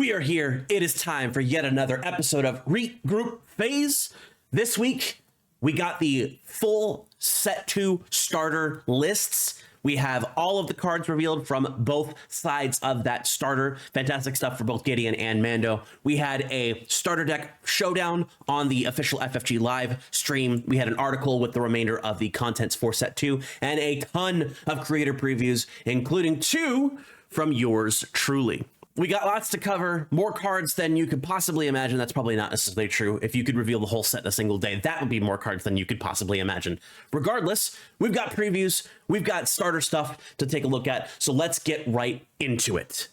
We are here. It is time for yet another episode of Regroup Phase. This week, we got the full Set 2 starter lists. We have all of the cards revealed from both sides of that starter. Fantastic stuff for both Gideon and Mando. We had a starter deck showdown on the official FFG Live stream. We had an article with the remainder of the contents for Set 2 and a ton of creator previews, including 2 from yours truly. We got lots to cover, more cards than you could possibly imagine. That's probably not necessarily true. If you could reveal the whole set in a single day, that would be more cards than you could possibly imagine. Regardless, we've got previews, we've got starter stuff to take a look at, so let's get right into it.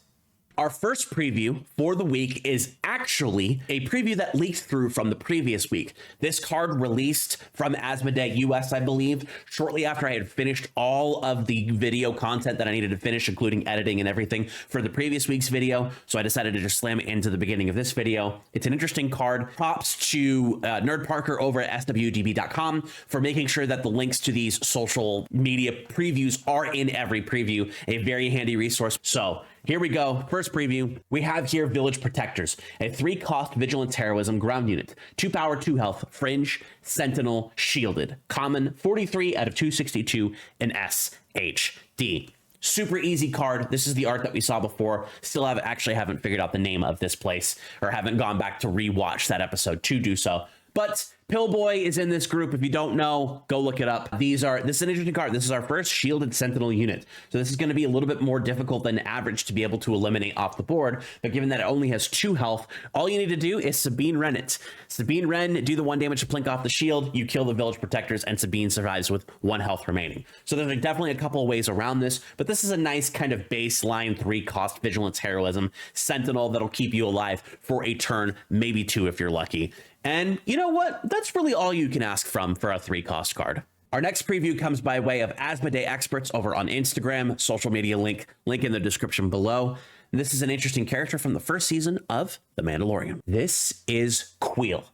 Our first preview for the week is actually a preview that leaked through from the previous week. This card released from Asmodee US, I believe, shortly after I had finished all of the video content that I needed to finish, including editing and everything for the previous week's video. So I decided to just slam it into the beginning of this video. It's an interesting card. Props to Nerd Parker over at swdb.com for making sure that the links to these social media previews are in every preview. A very handy resource. So here we go. First preview. We have here Village Protectors, a 3-cost Vigilance Heroism ground unit. 2 power, 2 health, Fringe, Sentinel, Shielded. Common, 43 out of 262 in SHD. Super easy card. This is the art that we saw before. Still haven't figured out the name of this place, or haven't gone back to rewatch that episode to do so. But Pillboy is in this group. If you don't know, go look it up. This is an interesting card. This is our first shielded Sentinel unit. So this is going to be a little bit more difficult than average to be able to eliminate off the board. But given that it only has 2 health, all you need to do is Sabine Wren it. Sabine Wren, do the 1 damage to plink off the shield. You kill the Village Protectors, and Sabine survives with 1 health remaining. So there's definitely a couple of ways around this, but this is a nice kind of baseline 3-cost Vigilance Heroism Sentinel that'll keep you alive for a turn, maybe 2 if you're lucky. And you know what? That's really all you can ask for a 3-cost card. Our next preview comes by way of Asmodee Experts over on Instagram, social media link in the description below. This is an interesting character from the first season of The Mandalorian. This is Kuil.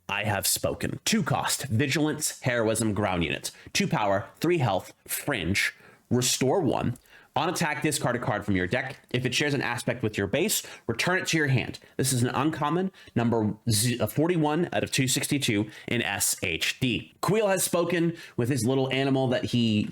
I have spoken. 2-cost Vigilance Heroism ground unit. 2 power, 3 health, Fringe, Restore 1. On attack, discard a card from your deck. If it shares an aspect with your base, return it to your hand. This is an uncommon, number 41 out of 262 in SHD. Kuil has spoken with his little animal that he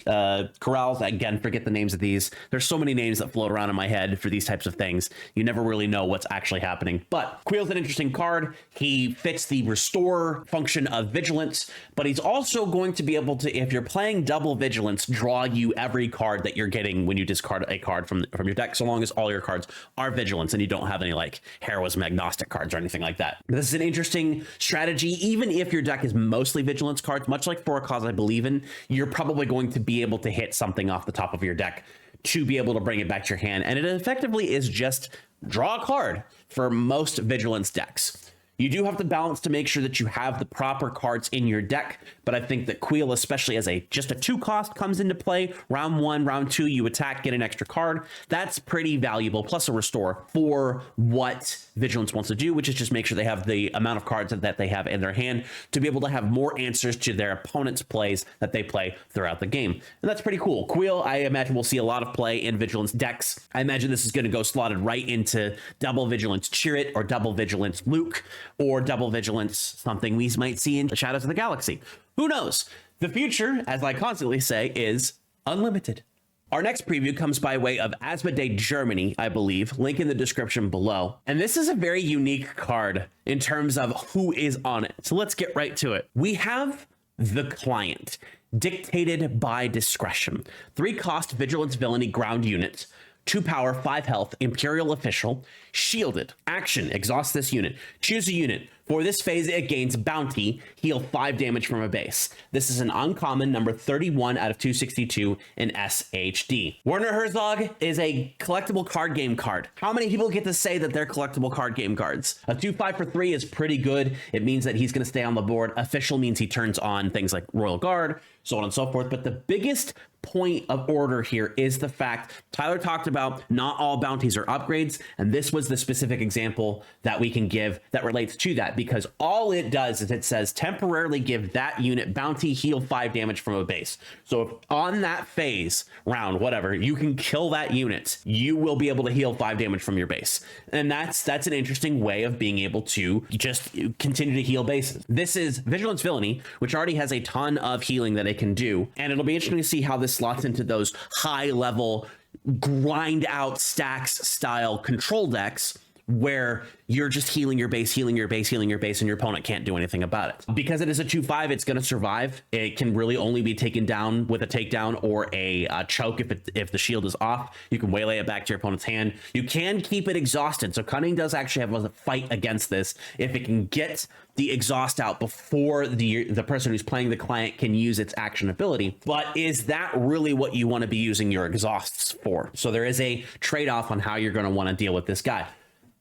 corrals. Again, forget the names of these. There's so many names that float around in my head for these types of things. You never really know what's actually happening. But Kuil's an interesting card. He fits the restore function of Vigilance, but he's also going to be able to, if you're playing double Vigilance, draw you every card that you're getting when you discard a card from your deck, so long as all your cards are Vigilance and you don't have any like Heroism agnostic cards or anything like that. This is an interesting strategy. Even if your deck is mostly Vigilance cards, much like for a cause I believe in, you're probably going to be able to hit something off the top of your deck to be able to bring it back to your hand. And it effectively is just draw a card for most Vigilance decks. You do have to balance to make sure that you have the proper cards in your deck, but I think that Kuil, especially as just a 2-cost, comes into play. Round 1, round 2, you attack, get an extra card. That's pretty valuable, plus a restore for what Vigilance wants to do, which is just make sure they have the amount of cards that they have in their hand to be able to have more answers to their opponent's plays that they play throughout the game. And that's pretty cool. Kuil, I imagine we'll see a lot of play in Vigilance decks. I imagine this is going to go slotted right into double Vigilance Chirrut or double Vigilance Luke, or double Vigilance, something we might see in the Shadows of the Galaxy. Who knows? The future, as I constantly say, is unlimited. Our next preview comes by way of Asmodee Germany, I believe. Link in the description below. And this is a very unique card in terms of who is on it. So let's get right to it. We have the Client, dictated by discretion. 3-cost Vigilance Villainy ground unit. 2 power, 5 health, Imperial Official, Shielded. Action, exhaust this unit. Choose a unit. For this phase, it gains Bounty, heal 5 damage from a base. This is an uncommon, number 31 out of 262 in SHD. Werner Herzog is a collectible card game card. How many people get to say that they're collectible card game cards? A 2/5 for 3 is pretty good. It means that he's going to stay on the board. Official means he turns on things like Royal Guard, so on and so forth. But the biggest point of order here is the fact Tyler talked about not all bounties are upgrades, and this was the specific example that we can give that relates to that. that because all it does is it says temporarily give that unit bounty, heal 5 damage from a base. So if on that phase, round, whatever, you can kill that unit, you will be able to heal 5 damage from your base. And that's an interesting way of being able to just continue to heal bases. This is Vigilance Villainy, which already has a ton of healing that it can do. And it'll be interesting to see how this slots into those high level grind out stacks style control decks where you're just healing your base, healing your base, healing your base, and your opponent can't do anything about it. Because it is a 2/5, it's going to survive. It can really only be taken down with a takedown or a choke if the shield is off. You can waylay it back to your opponent's hand. You can keep it exhausted. So Cunning does actually have a fight against this if it can get the exhaust out before the person who's playing the client can use its action ability. But is that really what you want to be using your exhausts for? So there is a trade-off on how you're going to want to deal with this guy.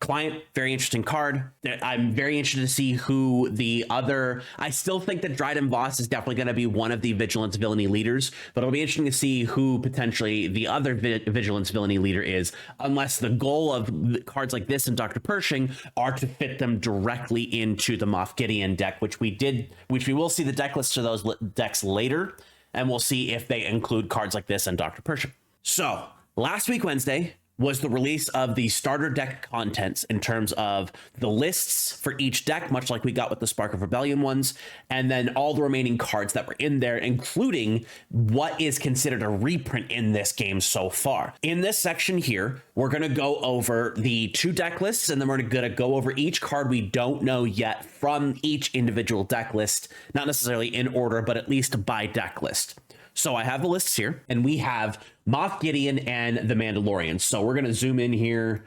Client, very interesting card. I'm very interested to see who the other... I still think that Dryden Voss is definitely going to be one of the Vigilance Villainy leaders, but it'll be interesting to see who potentially the other Vigilance Villainy leader is, unless the goal of cards like this and Dr. Pershing are to fit them directly into the Moff Gideon deck, which we will see the deck list to those decks later, and we'll see if they include cards like this and Dr. Pershing. So, last week, Wednesday, was the release of the starter deck contents in terms of the lists for each deck, much like we got with the Spark of Rebellion ones, and then all the remaining cards that were in there, including what is considered a reprint in this game so far. In this section here, we're going to go over the 2 deck lists, and then we're going to go over each card we don't know yet from each individual deck list, not necessarily in order, but at least by deck list. So I have the lists here, and we have Moff Gideon and the Mandalorian. So we're going to zoom in here,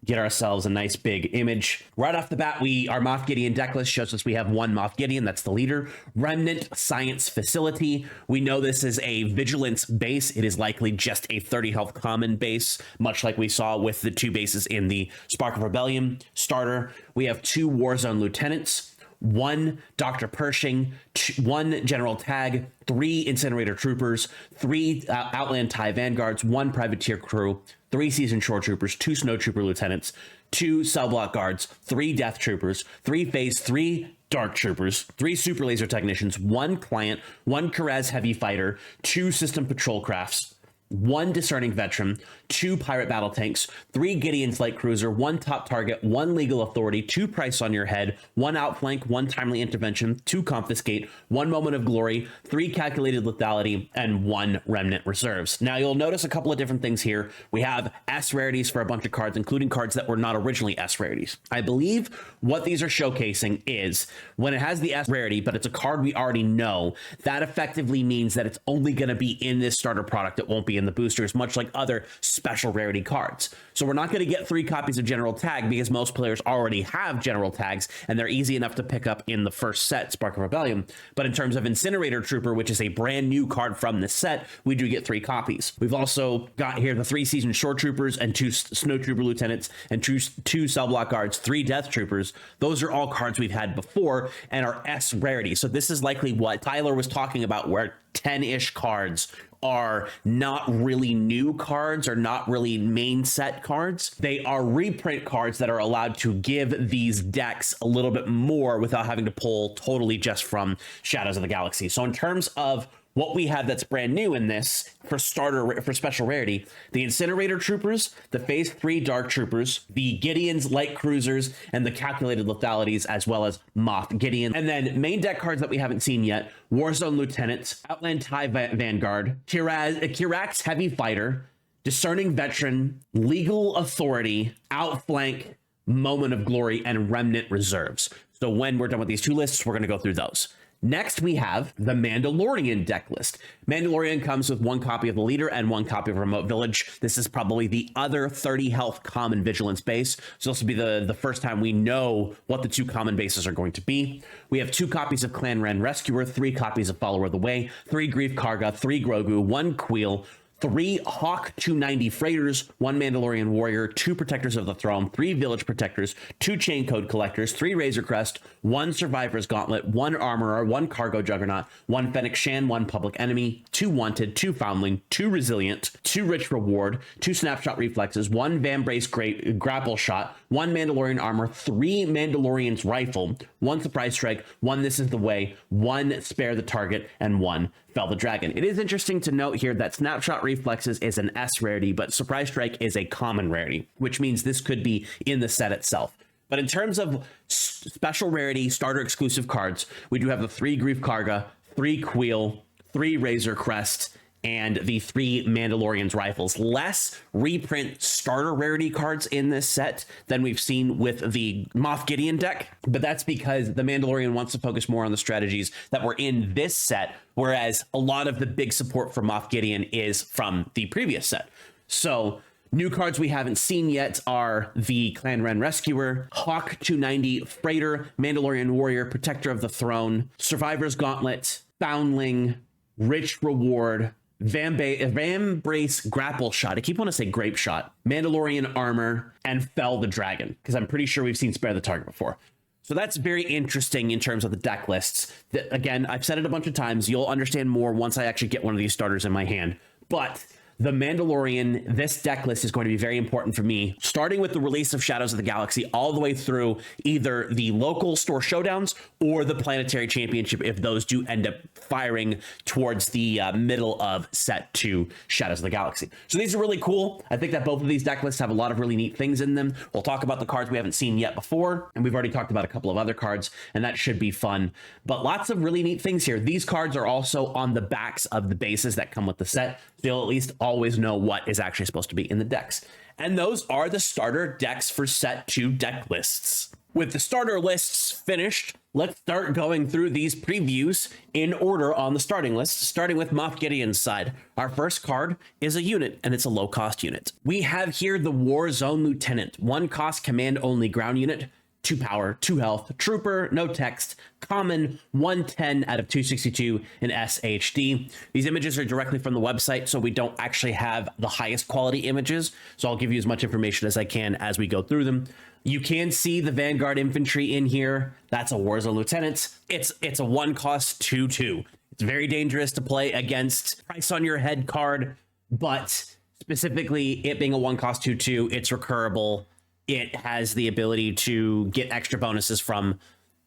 get ourselves a nice big image. Right off the bat, our Moff Gideon deck list shows us we have 1 Moff Gideon, that's the leader. Remnant Science Facility. We know this is a Vigilance base. It is likely just a 30 health common base, much like we saw with the 2 bases in the Spark of Rebellion starter. We have 2 Warzone Lieutenants, 1 Dr. Pershing, 1 General Tag, 3 Incinerator Troopers, 3 Outland TIE Vanguards, 1 Privateer Crew, 3 Seasoned Shore Troopers, 2 Snow Trooper Lieutenants, 2 Cell Block Guards, 3 Death Troopers, 3 Phase 3 Dark Troopers, 3 Super Laser Technicians, 1 Client, 1 Karez Heavy Fighter, 2 System Patrol Crafts, 1 Discerning Veteran, 2 Pirate Battle Tanks, 3 Gideon's Light Cruiser, 1 Top Target, 1 Legal Authority, 2 Price on Your Head, 1 Outflank, 1 Timely Intervention, 2 Confiscate, 1 Moment of Glory, 3 Calculated Lethality, and 1 Remnant Reserves. Now you'll notice a couple of different things here. We have S rarities for a bunch of cards, including cards that were not originally S rarities. I believe what these are showcasing is when it has the S rarity, but it's a card we already know, that effectively means that it's only going to be in this starter product. It won't be in the boosters, much like other special rarity cards. So we're not going to get 3 copies of General Tag because most players already have General Tags and they're easy enough to pick up in the first set, Spark of Rebellion. But in terms of Incinerator Trooper, which is a brand new card from this set, we do get 3 copies. We've also got here the 3 Seasoned Shore Troopers and 2 Snow Trooper Lieutenants and 2 Cell Block Guards, 3 Death Troopers. Those are all cards we've had before and are S rarity. So this is likely what Tyler was talking about, where 10-ish cards are not really new cards or not really main set cards. They are reprint cards that are allowed to give these decks a little bit more without having to pull totally just from Shadows of the Galaxy. So in terms of what we have that's brand new in this for special rarity, the Incinerator Troopers, the Phase 3 Dark Troopers, the Gideon's Light Cruisers, and the Calculated Lethalities, as well as Moff Gideon. And then main deck cards that we haven't seen yet: Warzone Lieutenant, Outland TIE Vanguard, Kirak's Heavy Fighter, Discerning Veteran, Legal Authority, Outflank, Moment of Glory, and Remnant Reserves. So when we're done with these 2 lists, we're going to go through those. Next, we have the Mandalorian deck list. Mandalorian comes with 1 copy of the leader and 1 copy of Remote Village. This is probably the other 30 health common Vigilance base. So this will be the first time we know what the 2 common bases are going to be. We have 2 copies of Clan Ren Rescuer, 3 copies of Follower of the Way, 3 Grief Karga, 3 Grogu, 1 Kuil, 3 HARK 290 freighters, 1 Mandalorian warrior, 2 protectors of the throne, 3 village protectors, 2 chain code collectors, 3 Razor Crest, 1 survivor's gauntlet, 1 armorer, 1 cargo juggernaut, 1 Fennec Shan, 1 public enemy, 2 wanted, 2 foundling, 2 resilient, 2 rich reward, 2 snapshot reflexes, 1 Van Brace grapple shot, 1 Mandalorian armor, 3 Mandalorian's rifle, 1 surprise strike, 1 this is the way, 1 spare the target, and 1 fell the dragon. It is interesting to note here that snapshot reflexes is an S rarity, but surprise strike is a common rarity, which means this could be in the set itself. But in terms of special rarity starter exclusive cards, we do have the 3 Grief Karga, 3 Kuil, 3 Razor Crest, and the 3 Mandalorian's rifles. Less reprint starter rarity cards in this set than we've seen with the Moff Gideon deck, but that's because the Mandalorian wants to focus more on the strategies that were in this set, whereas a lot of the big support for Moff Gideon is from the previous set. So new cards we haven't seen yet are the Clan Ren Rescuer, HARK 290 Freighter, Mandalorian Warrior, Protector of the Throne, Survivor's Gauntlet, Foundling, Rich Reward, Van Brace grapple shot. I keep wanting to say grape shot, Mandalorian armor, and Fell the Dragon, because I'm pretty sure we've seen spare the target before. So that's very interesting in terms of the deck lists. Again, I've said it a bunch of times. You'll understand more once I actually get one of these starters in my hand. But the Mandalorian, this deck list is going to be very important for me, starting with the release of Shadows of the Galaxy all the way through either the local store showdowns or the Planetary Championship, if those do end up firing towards the middle of set 2 Shadows of the Galaxy. So these are really cool. I think that both of these deck lists have a lot of really neat things in them. We'll talk about the cards we haven't seen yet before, and we've already talked about a couple of other cards, and that should be fun. But lots of really neat things here. These cards are also on the backs of the bases that come with the set, so you'll at least always know what is actually supposed to be in the decks. And those are the starter decks for set 2 deck lists. With the starter lists finished, let's start going through these previews in order on the starting list, starting with Moff Gideon's side. Our first card is a unit, and it's a low-cost unit. We have here the War Zone Lieutenant, 1 cost command-only ground unit, 2 power, 2 health, trooper, no text, common, 110 out of 262 in SHD. These images are directly from the website, so we don't actually have the highest quality images, so I'll give you as much information as I can as we go through them. You can see the Vanguard infantry in here. That's a Warzone Lieutenant. It's a 1 cost 2/2. It's very dangerous to play against price on your head card, but specifically it being a 1 cost 2/2, it's recurable. It has the ability to get extra bonuses from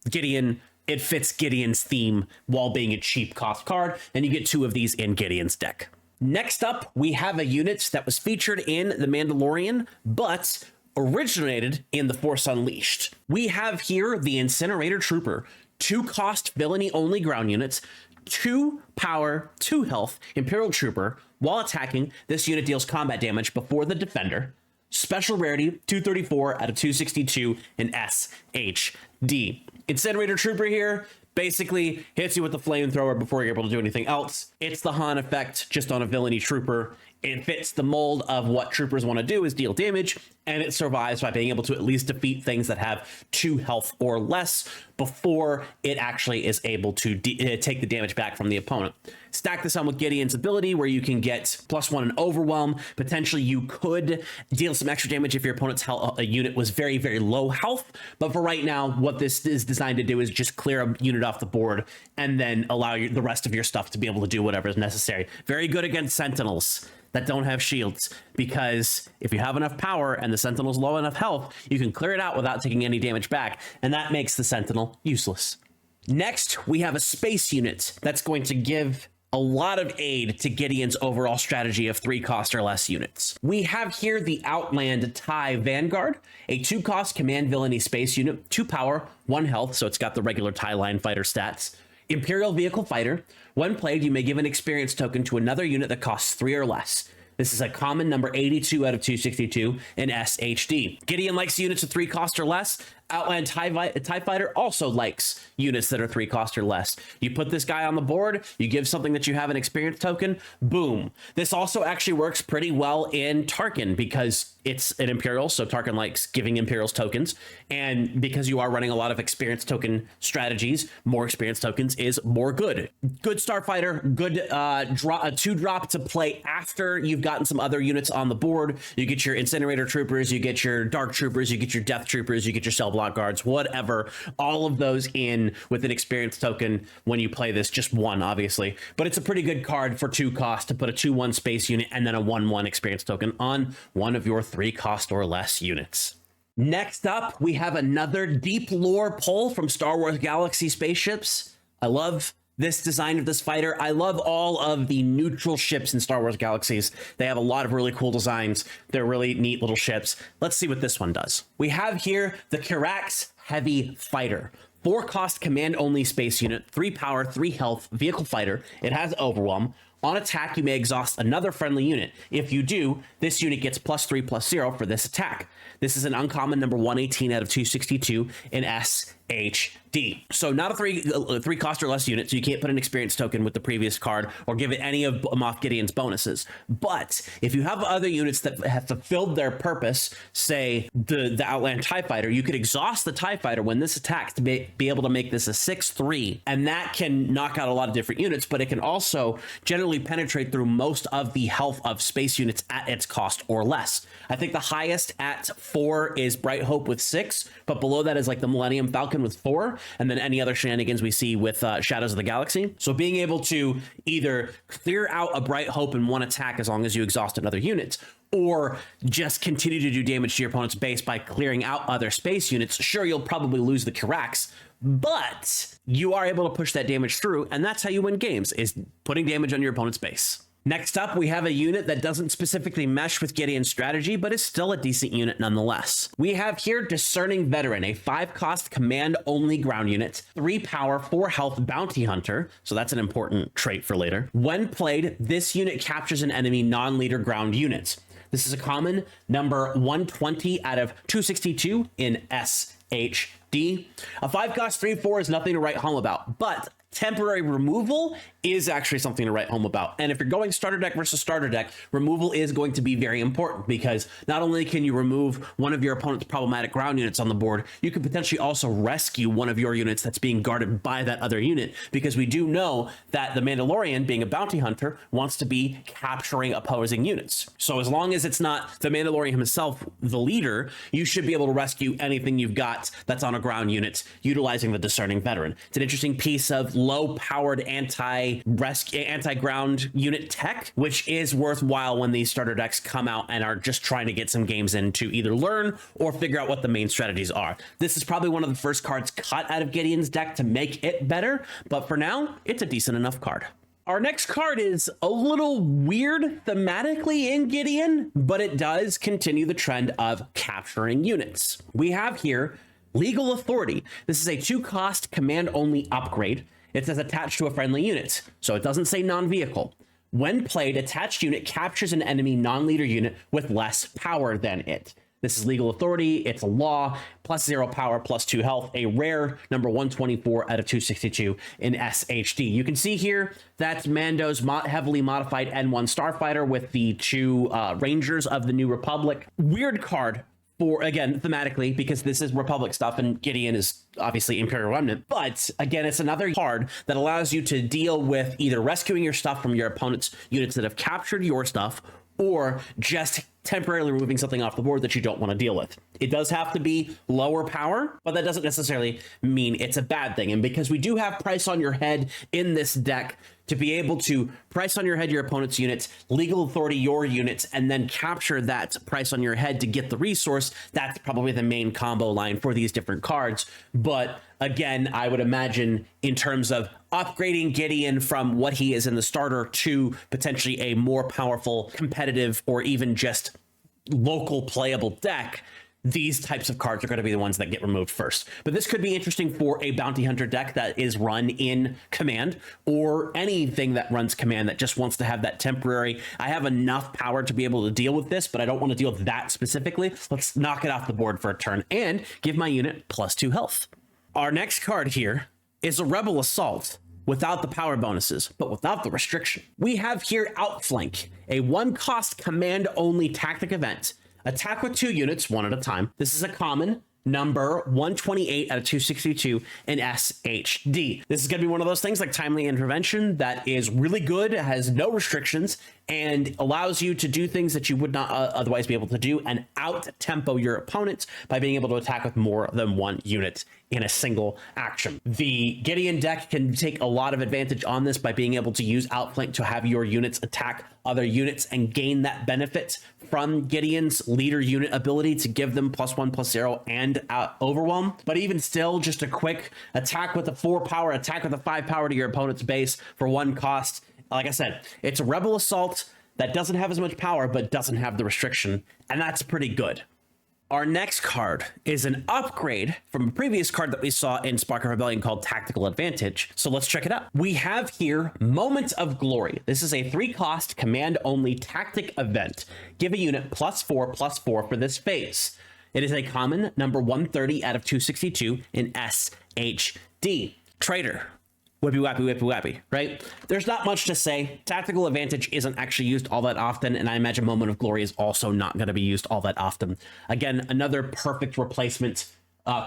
Gideon. It fits Gideon's theme while being a cheap cost card, and you get 2 of these in Gideon's deck. Next up, we have a unit that was featured in The Mandalorian, but originated in The Force Unleashed. We have here the Incinerator Trooper, 2 cost villainy only ground units, 2 power, 2 health, Imperial Trooper. While attacking, this unit deals combat damage before the defender. Special rarity, 234 out of 262 in SHD. Incinerator Trooper here basically hits you with the flamethrower before you're able to do anything else. It's the Han effect, just on a villainy trooper. It fits the mold of what troopers want to do, is deal damage, and it survives by being able to at least defeat things that have 2 health or less before it actually is able to take the damage back from the opponent. Stack this on with Gideon's ability, where you can get +1 in Overwhelm. Potentially you could deal some extra damage if your opponent's unit was very, very low health, but for right now, what this is designed to do is just clear a unit off the board and then allow the rest of your stuff to be able to do whatever is necessary. Very good against Sentinels that don't have shields, because if you have enough power and the Sentinel's low enough health, you can clear it out without taking any damage back, and that makes the Sentinel useless. Next, we have a space unit that's going to give a lot of aid to Gideon's overall strategy of 3 cost or less units. We have here the Outland TIE Vanguard, a 2 cost command villainy space unit, 2 power, 1 health, so it's got the regular TIE line fighter stats. Imperial Vehicle Fighter. When played, you may give an experience token to another unit that costs 3 or less. This is a common number 82 out of 262 in SHD. Gideon likes units of 3 cost or less. Outland TIE Fighter also likes units that are 3 cost or less. You put this guy on the board, you give something that you have an experience token, boom. This also actually works pretty well in Tarkin because it's an Imperial, so Tarkin likes giving Imperials tokens, and because you are running a lot of experience token strategies, more experience tokens is more good. Good Starfighter, good a 2-drop to play after you've gotten some other units on the board. You get your Incinerator Troopers, you get your Dark Troopers, you get your Death Troopers, you get your Cell Block Guards, whatever. All of those in with an experience token when you play this, just one, obviously. But it's a pretty good card for 2 cost to put a 2/1 space unit and then a 1/1 experience token on one of your 3 cost or less units. Next up, we have another deep lore pull from Star Wars Galaxy spaceships. I love this design of this fighter. I love all of the neutral ships in Star Wars Galaxies. They have a lot of really cool designs. They're really neat little ships. Let's see what this one does. We have here the Kirax Heavy Fighter. 4 cost command only space unit, 3 power, 3 health, vehicle fighter. It has overwhelm. On attack, you may exhaust another friendly unit. If you do, this unit gets +3/+0 for this attack. This is an uncommon number 118 out of 262 in SHD. So not a 3 cost or less unit, so you can't put an experience token with the previous card or give it any of Moff Gideon's bonuses. But if you have other units that have fulfilled their purpose, say the Outland TIE Fighter, you could exhaust the TIE Fighter when this attacks to be able to make this a 6/3, and that can knock out a lot of different units, but it can also generally penetrate through most of the health of space units at its cost or less. I think the highest at 4 is Bright Hope with 6, but below that is like the Millennium Falcon with 4, and then any other shenanigans we see with Shadows of the Galaxy. So being able to either clear out a Bright Hope in one attack as long as you exhaust another unit, or just continue to do damage to your opponent's base by clearing out other space units. Sure, you'll probably lose the Kirax, but you are able to push that damage through, and that's how you win games, is putting damage on your opponent's base. Next up, we have a unit that doesn't specifically mesh with Gideon's strategy, but is still a decent unit nonetheless. We have here Discerning Veteran, a 5 cost command-only ground unit, 3 power, 4 health Bounty Hunter, so that's an important trait for later. When played, this unit captures an enemy non-leader ground unit. This is a common number 120 out of 262 in SHD. A 5 cost 3/4 is nothing to write home about, but temporary removal is actually something to write home about. And if you're going starter deck versus starter deck, removal is going to be very important, because not only can you remove one of your opponent's problematic ground units on the board, you could potentially also rescue one of your units that's being guarded by that other unit, because we do know that the Mandalorian, being a bounty hunter, wants to be capturing opposing units. So as long as it's not the Mandalorian himself, the leader, you should be able to rescue anything you've got that's on a ground unit utilizing the Discerning Veteran. It's an interesting piece of low-powered anti-ground unit tech, which is worthwhile when these starter decks come out and are just trying to get some games in to either learn or figure out what the main strategies are. This is probably one of the first cards cut out of Gideon's deck to make it better, but for now, it's a decent enough card. Our next card is a little weird thematically in Gideon, but it does continue the trend of capturing units. We have here Legal Authority. This is a 2 cost command only upgrade. It says attached to a friendly unit, so it doesn't say non-vehicle. When played, attached unit captures an enemy non-leader unit with less power than it. This is Legal Authority. It's a law, +0 power, +2 health, a rare number 124 out of 262 in SHD. You can see here that's Mando's heavily modified N1 Starfighter with the 2 Rangers of the New Republic. Weird card. For, again, thematically, because this is Republic stuff and Gideon is obviously Imperial Remnant, but again, it's another card that allows you to deal with either rescuing your stuff from your opponent's units that have captured your stuff, or just temporarily removing something off the board that you don't want to deal with. It does have to be lower power, but that doesn't necessarily mean it's a bad thing. And because we do have Price on Your Head in this deck, to be able to price on your head your opponent's units, Legal Authority your units, and then capture that price on your head to get the resource, that's probably the main combo line for these different cards. But again, I would imagine in terms of upgrading Gideon from what he is in the starter to potentially a more powerful, competitive, or even just local playable deck, these types of cards are going to be the ones that get removed first. But this could be interesting for a bounty hunter deck that is run in command, or anything that runs command that just wants to have that temporary, I have enough power to be able to deal with this, but I don't want to deal with that specifically. Let's knock it off the board for a turn and give my unit +2 health. Our next card here is a Rebel Assault without the power bonuses, but without the restriction. We have here Outflank, a 1-cost command-only tactic event. Attack with 2 units, 1 at a time. This is a common, number 128 out of 262 in SHD. This is going to be one of those things like Timely Intervention that is really good, has no restrictions, and allows you to do things that you would not otherwise be able to do, and out-tempo your opponent by being able to attack with more than 1 unit in a single action. The Gideon deck can take a lot of advantage on this by being able to use Outflank to have your units attack other units and gain that benefit from Gideon's leader unit ability to give them +1/+0 and overwhelm. But even still, just a quick attack with a 4 power, attack with a 5 power to your opponent's base for 1 cost. Like I said, it's a Rebel Assault that doesn't have as much power, but doesn't have the restriction, and that's pretty good. Our next card is an upgrade from a previous card that we saw in Spark of Rebellion called Tactical Advantage. So let's check it out. We have here Moment of Glory. This is a 3-cost command-only tactic event. Give a unit +4/+4 for this phase. It is a common, number 130 out of 262 in SHD. Traitor. Whippy wappy, whippy wappy, right? There's not much to say. Tactical Advantage isn't actually used all that often, and I imagine Moment of Glory is also not going to be used all that often. Again, another perfect replacement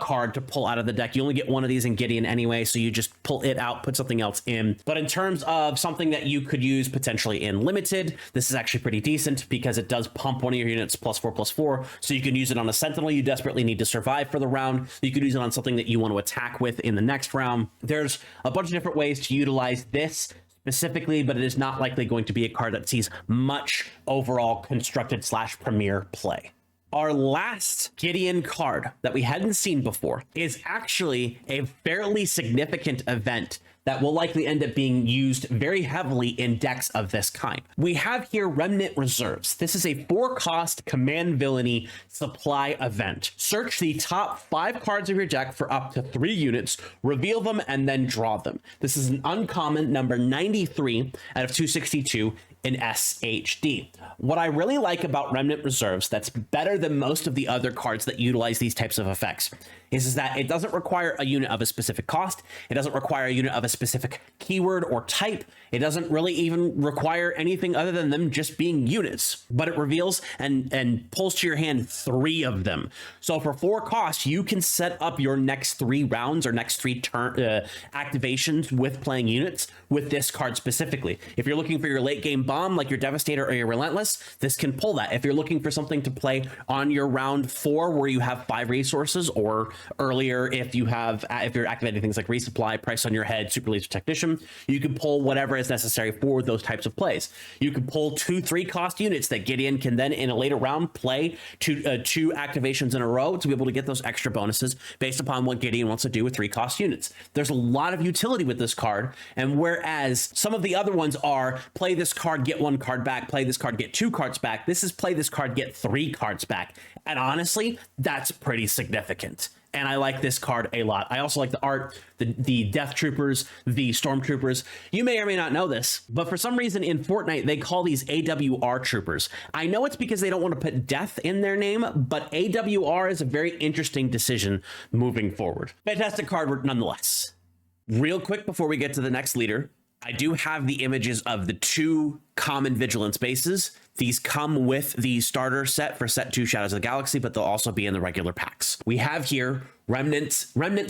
card to pull out of the deck. You only get 1 of these in Gideon anyway, so you just pull it out, put something else in. But in terms of something that you could use potentially in Limited, this is actually pretty decent because it does pump 1 of your units +4/+4, so you can use it on a Sentinel you desperately need to survive for the round. You could use it on something that you want to attack with in the next round. There's a bunch of different ways to utilize this specifically, but it is not likely going to be a card that sees much overall constructed/premier play. Our last Gideon card that we hadn't seen before is actually a fairly significant event that will likely end up being used very heavily in decks of this kind. We have here Remnant Reserves. This is a 4-cost command villainy supply event. Search the top 5 cards of your deck for up to 3 units, reveal them, and then draw them. This is an uncommon, number 93 out of 262 in SHD. What I really like about Remnant Reserves that's better than most of the other cards that utilize these types of effects is that it doesn't require a unit of a specific cost. It doesn't require a unit of a specific keyword or type. It doesn't really even require anything other than them just being units, but it reveals and pulls to your hand 3 of them. So for 4 costs, you can set up your next 3 rounds or next 3 activations with playing units with this card specifically. If you're looking for your late game bomb, like your Devastator or your Relentless, this can pull that. If you're looking for something to play on your round 4 where you have 5 resources, or earlier if you're activating things like Resupply, Price on Your Head, Super Laser Technician, you can pull whatever is necessary for those types of plays. You can pull 2 3-cost units that Gideon can then in a later round play 2 activations in a row to be able to get those extra bonuses based upon what Gideon wants to do with 3-cost units. There's a lot of utility with this card, and whereas some of the other ones are play this card, get 1 card back, play this card, get 2 cards back, this is play this card, get 3 cards back. And honestly, that's pretty significant. And I like this card a lot. I also like the art, the Death Troopers, the Stormtroopers. You may or may not know this, but for some reason in Fortnite, they call these AWR Troopers. I know it's because they don't want to put death in their name, but AWR is a very interesting decision moving forward. Fantastic card nonetheless. Real quick before we get to the next leader, I do have the images of the 2 common Vigilance bases. These come with the starter set for set 2 Shadows of the Galaxy, but they'll also be in the regular packs. We have here Remnant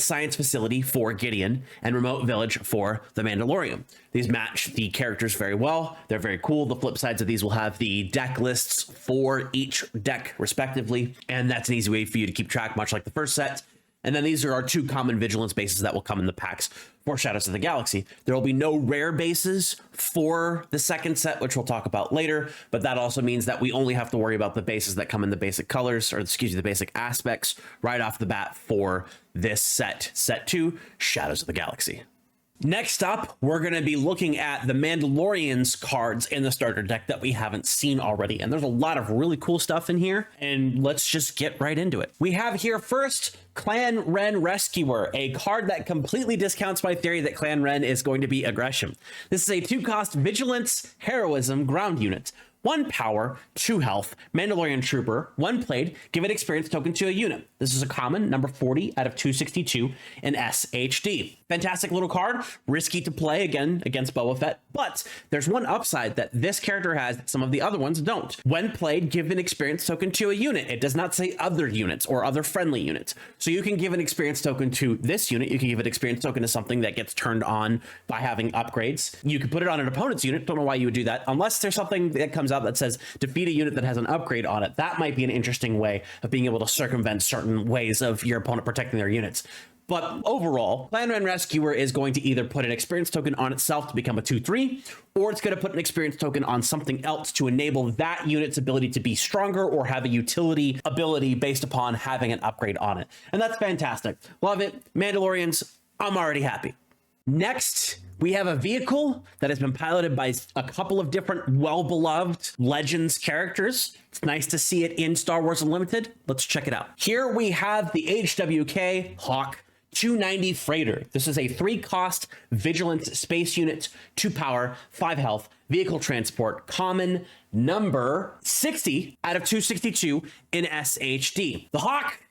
Science Facility for Gideon and Remote Village for the Mandalorian. These match the characters very well. They're very cool. The flip sides of these will have the deck lists for each deck respectively, and that's an easy way for you to keep track, much like the first set. And then these are our 2 common Vigilance bases that will come in the packs for Shadows of the Galaxy. There will be no rare bases for the second set, which we'll talk about later, but that also means that we only have to worry about the bases that come in the basic colors, or excuse me, the basic aspects right off the bat for this set 2, Shadows of the Galaxy. Next up, we're going to be looking at the Mandalorian's cards in the starter deck that we haven't seen already. And there's a lot of really cool stuff in here. And let's just get right into it. We have here first Clan Ren Rescuer, a card that completely discounts my theory that Clan Ren is going to be aggression. This is a 2-cost Vigilance Heroism ground unit. 1 power, 2 health, Mandalorian Trooper, 1 played, give an experience token to a unit. This is a common, number 40 out of 262 in SHD. Fantastic little card, risky to play again against Boba Fett, but there's one upside that this character has that some of the other ones don't. When played, give an experience token to a unit. It does not say other units or other friendly units. So you can give an experience token to this unit, you can give an experience token to something that gets turned on by having upgrades. You can put it on an opponent's unit, don't know why you would do that, unless there's something that comes out that says defeat a unit that has an upgrade on it. That might be an interesting way of being able to circumvent certain ways of your opponent protecting their units. But overall, Clan Ren Rescuer is going to either put an experience token on itself to become a 2/3, or it's going to put an experience token on something else to enable that unit's ability to be stronger or have a utility ability based upon having an upgrade on it. And that's fantastic. Love it. Mandalorians, I'm already happy. Next, we have a vehicle that has been piloted by a couple of different well-beloved Legends characters. It's nice to see it in Star Wars Unlimited. Let's check it out. Here we have the HWK HARK 290 Freighter. This is a 3-cost Vigilance Space Unit, 2 power, 5 health, vehicle transport, common, number 60 out of 262 in SHD. The HARK,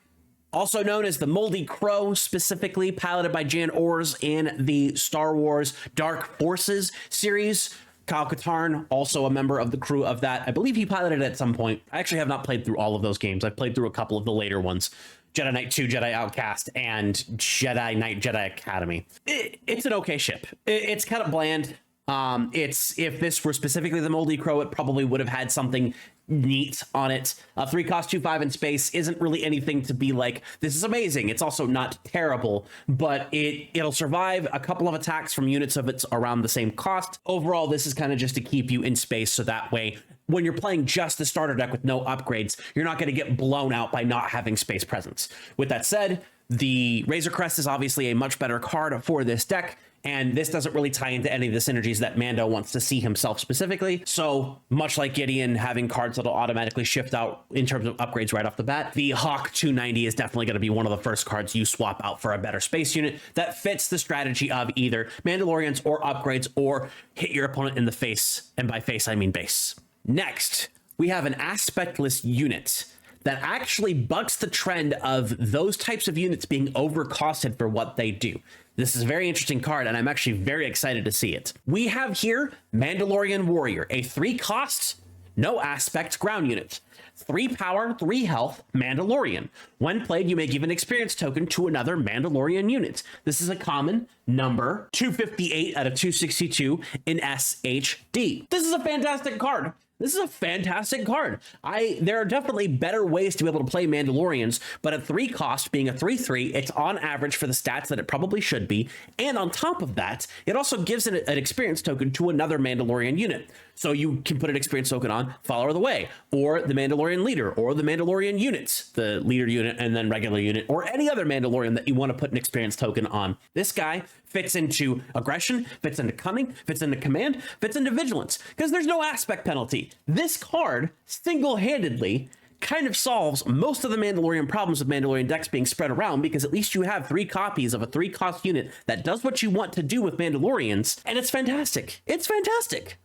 also known as the Moldy Crow, specifically piloted by Jan Ors in the Star Wars Dark Forces series. Kyle Katarn, also a member of the crew of that. I believe he piloted it at some point. I actually have not played through all of those games. I've played through a couple of the later ones. Jedi Knight 2, Jedi Outcast, and Jedi Knight, Jedi Academy. It's an okay ship. It's kind of bland. If this were specifically the Moldy Crow, it probably would have had something neat on it. 3-cost 2/5 in space isn't really anything to be like, this is amazing. It's also not terrible, but it'll survive a couple of attacks from units of its around the same cost. Overall, this is kind of just to keep you in space, so that way when you're playing just the starter deck with no upgrades, you're not going to get blown out by not having space presence. With that said, the Razor Crest is obviously a much better card for this deck, and this doesn't really tie into any of the synergies that Mando wants to see himself specifically. So much like Gideon having cards that'll automatically shift out in terms of upgrades right off the bat, the HARK 290 is definitely going to be one of the first cards you swap out for a better space unit that fits the strategy of either Mandalorians or upgrades, or hit your opponent in the face, and by face I mean base. Next, we have an aspectless unit that actually bucks the trend of those types of units being overcosted for what they do. This is a very interesting card, and I'm actually very excited to see it. We have here Mandalorian Warrior, a 3-cost, no aspect ground unit. 3 power, 3 health, Mandalorian. When played, you may give an experience token to another Mandalorian unit. This is a common, number 258 out of 262 in SHD. This is a fantastic card. This is a fantastic card. There are definitely better ways to be able to play Mandalorians, but at 3 cost, being a 3/3, it's on average for the stats that it probably should be. And on top of that, it also gives an experience token to another Mandalorian unit. So you can put an experience token on Follower of the Way, or the Mandalorian Leader, or the Mandalorian units, the Leader unit and then regular unit, or any other Mandalorian that you want to put an experience token on. This guy fits into aggression, fits into cunning, fits into command, fits into vigilance, because there's no aspect penalty. This card single-handedly kind of solves most of the Mandalorian problems with Mandalorian decks being spread around, because at least you have 3 copies of a 3-cost unit that does what you want to do with Mandalorians, and it's fantastic. It's fantastic.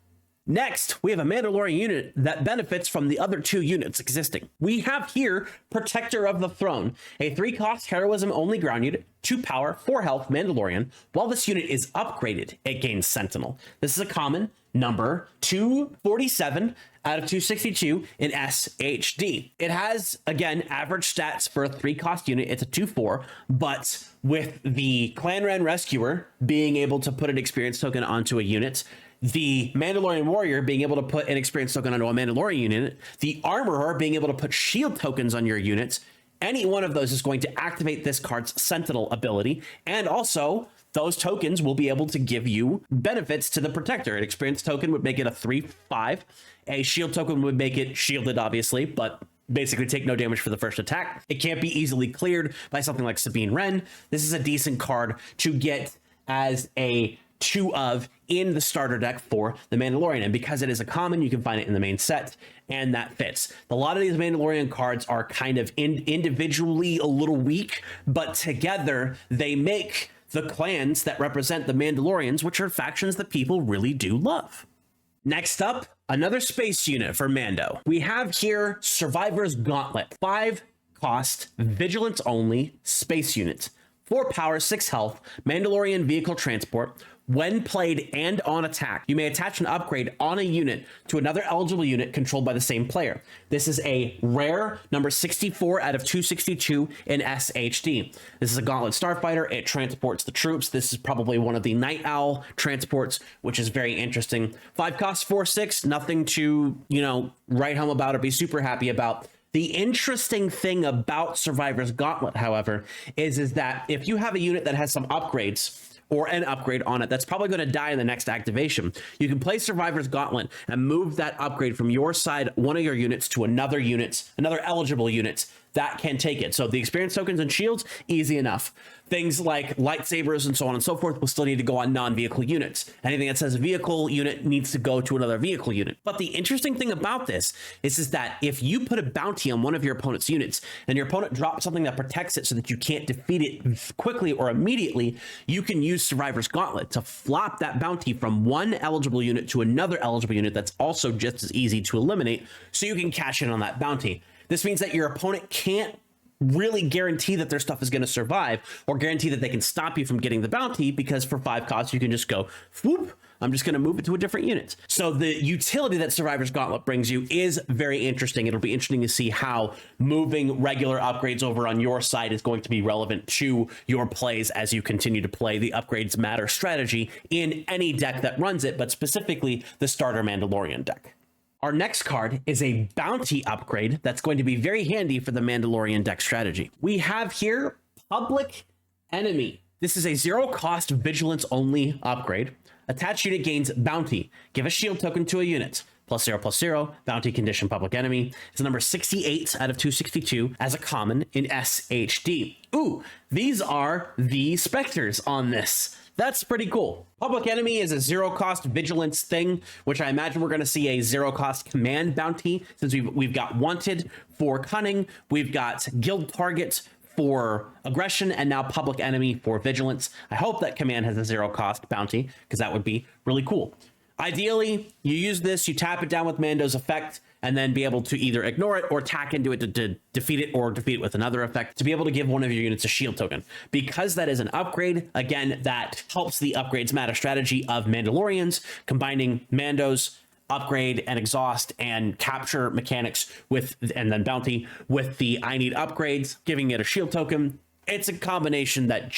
Next, we have a Mandalorian unit that benefits from the other 2 units existing. We have here Protector of the Throne, a 3-cost heroism only ground unit, 2 power, 4 health Mandalorian. While this unit is upgraded, it gains Sentinel. This is a common, number 247 out of 262 in SHD. It has, again, average stats for a 3-cost unit. It's a 2/4, but with the Clan Ren Rescuer being able to put an experience token onto a unit, the Mandalorian Warrior being able to put an experience token onto a Mandalorian unit, the Armorer being able to put shield tokens on your units, any one of those is going to activate this card's Sentinel ability, and also those tokens will be able to give you benefits to the Protector. An experience token would make it a 3/5. A shield token would make it shielded, obviously, but basically take no damage for the first attack. It can't be easily cleared by something like Sabine Wren. This is a decent card to get as a 2 of in the starter deck for the Mandalorian. And because it is a common, you can find it in the main set, and that fits. A lot of these Mandalorian cards are kind of individually a little weak, but together they make the clans that represent the Mandalorians, which are factions that people really do love. Next up, another space unit for Mando. We have here Survivor's Gauntlet, 5 cost, vigilance only, space unit, 4 power, 6 health, Mandalorian vehicle transport. When played and on attack, you may attach an upgrade on a unit to another eligible unit controlled by the same player. This is a rare number 64 out of 262 in SHD. This is a Gauntlet Starfighter. It transports the troops. This is probably one of the Night Owl transports, which is very interesting. 5 costs, 4/6, nothing to, write home about or be super happy about. The interesting thing about Survivor's Gauntlet, however, is that if you have a unit that has some upgrades or an upgrade on it that's probably going to die in the next activation, you can play Survivor's Gauntlet and move that upgrade from your side, one of your units, to another eligible unit that can take it. So the experience tokens and shields, easy enough. Things like lightsabers and so on and so forth will still need to go on non-vehicle units. Anything that says vehicle unit needs to go to another vehicle unit. But the interesting thing about this is that if you put a bounty on one of your opponent's units and your opponent drops something that protects it so that you can't defeat it quickly or immediately, you can use Survivor's Gauntlet to flop that bounty from one eligible unit to another eligible unit that's also just as easy to eliminate, so you can cash in on that bounty. This means that your opponent can't really guarantee that their stuff is going to survive or guarantee that they can stop you from getting the bounty, because for 5 costs, you can just go, whoop, I'm just going to move it to a different unit. So the utility that Survivor's Gauntlet brings you is very interesting. It'll be interesting to see how moving regular upgrades over on your side is going to be relevant to your plays as you continue to play the Upgrades Matter strategy in any deck that runs it, but specifically the starter Mandalorian deck. Our next card is a bounty upgrade that's going to be very handy for the Mandalorian deck strategy. We have here Public Enemy. This is a 0 cost vigilance only upgrade. Attached unit gains bounty. Give a shield token to a unit. +0/+0, bounty condition Public Enemy. It's a number 68 out of 262 as a common in SHD. Ooh, these are the Spectres on this. That's pretty cool. Public Enemy is a 0 cost vigilance thing, which I imagine we're going to see a 0 cost command bounty, since we've got Wanted for Cunning, we've got Guild Target for Aggression, and now Public Enemy for Vigilance. I hope that command has a 0 cost bounty, because that would be really cool. Ideally, you use this, you tap it down with Mando's effect, and then be able to either ignore it or tack into it to defeat it, or defeat it with another effect to be able to give one of your units a shield token. Because that is an upgrade, again, that helps the Upgrades Matter strategy of Mandalorians, combining Mando's upgrade and exhaust and capture mechanics with, and then bounty with the I need upgrades, giving it a shield token. It's a combination that it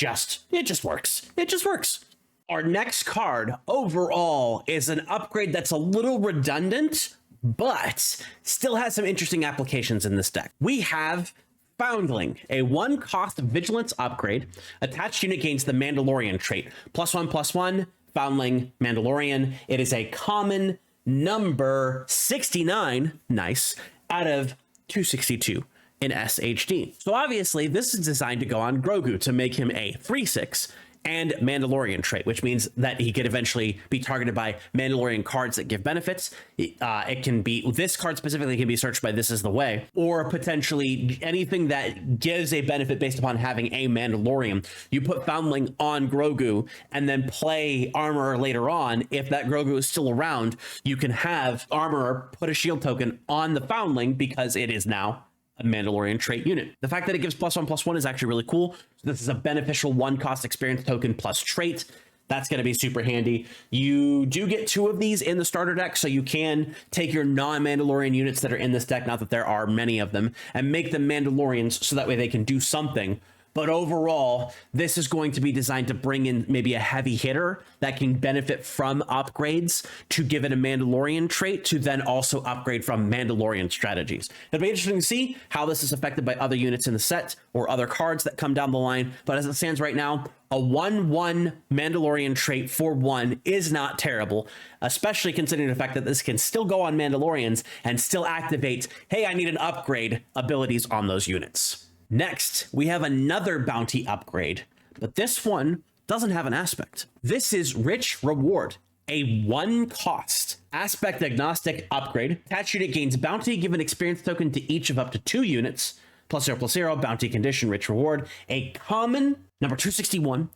just works. It just works. Our next card overall is an upgrade that's a little redundant, but still has some interesting applications in this deck. We have Foundling, a 1 cost vigilance upgrade. Attached unit gains the Mandalorian trait. +1/+1, Foundling, Mandalorian. It is a common number 69, nice, out of 262 in SHD. So obviously this is designed to go on Grogu to make him a 3/6 and Mandalorian trait, which means that he could eventually be targeted by Mandalorian cards that give benefits. It can be, this card specifically can be searched by This Is the Way, or potentially anything that gives a benefit based upon having a Mandalorian. You put Foundling on Grogu and then play Armorer later on. If that Grogu is still around, you can have Armorer put a shield token on the Foundling because it is now a Mandalorian trait unit. The fact that it gives +1/+1 is actually really cool. So this is a beneficial 1 cost experience token plus trait. That's going to be super handy. You do get 2 of these in the starter deck, so you can take your non-Mandalorian units that are in this deck, not that there are many of them, and make them Mandalorians so that way they can do something. But overall, this is going to be designed to bring in maybe a heavy hitter that can benefit from upgrades to give it a Mandalorian trait to then also upgrade from Mandalorian strategies. It'll be interesting to see how this is affected by other units in the set or other cards that come down the line. But as it stands right now, a 1/1 Mandalorian trait for 1 is not terrible, especially considering the fact that this can still go on Mandalorians and still activate, hey, I need an upgrade abilities on those units. Next, we have another bounty upgrade, but this one doesn't have an aspect. This is Rich Reward, a 1 cost aspect agnostic upgrade. Attached unit gains bounty, give an experience token to each of up to 2 units, +0/+0, bounty condition, Rich Reward. A common, number 261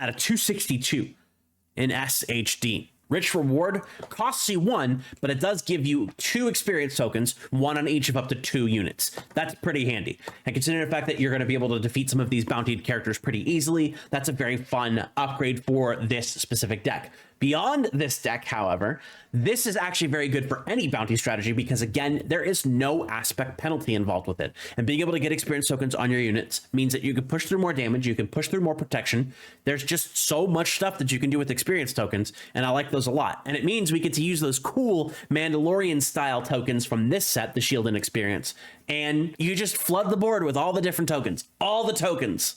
out of 262 in SHD. Rich Reward costs you 1, but it does give you 2 experience tokens, 1 on each of up to 2 units. That's pretty handy. And considering the fact that you're going to be able to defeat some of these bountied characters pretty easily, that's a very fun upgrade for this specific deck. Beyond this deck, however, this is actually very good for any bounty strategy because, again, there is no aspect penalty involved with it. And being able to get experience tokens on your units means that you can push through more damage, you can push through more protection. There's just so much stuff that you can do with experience tokens, and I like those a lot. And it means we get to use those cool Mandalorian-style tokens from this set, the Shield and Experience, and you just flood the board with all the different tokens. All the tokens.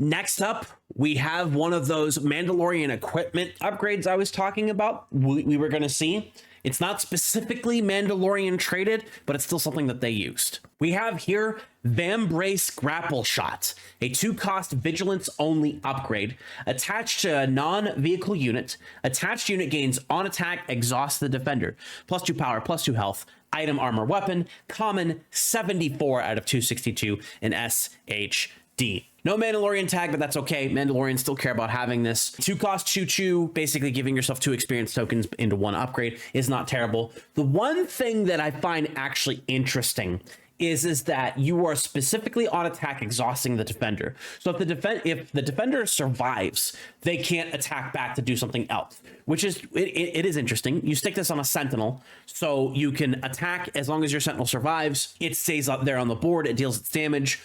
Next up, we have one of those Mandalorian equipment upgrades I was talking about. We were going to see. It's not specifically Mandalorian traded, but it's still something that they used. We have here Vambrace Grapple Shot, a 2-cost vigilance only upgrade attached to a non-vehicle unit. Attached unit gains on attack, exhaust the defender. +2 power, +2 health, item, armor, weapon. Common, 74 out of 262 in SHD. No Mandalorian tag, but that's okay. Mandalorians still care about having this. 2-cost choo-choo, basically giving yourself 2 experience tokens into 1 upgrade is not terrible. The one thing that I find actually interesting is that you are specifically on attack exhausting the defender. So if the defender survives, they can't attack back to do something else, which is, it is interesting. You stick this on a sentinel, so you can attack as long as your sentinel survives. It stays up there on the board, it deals its damage,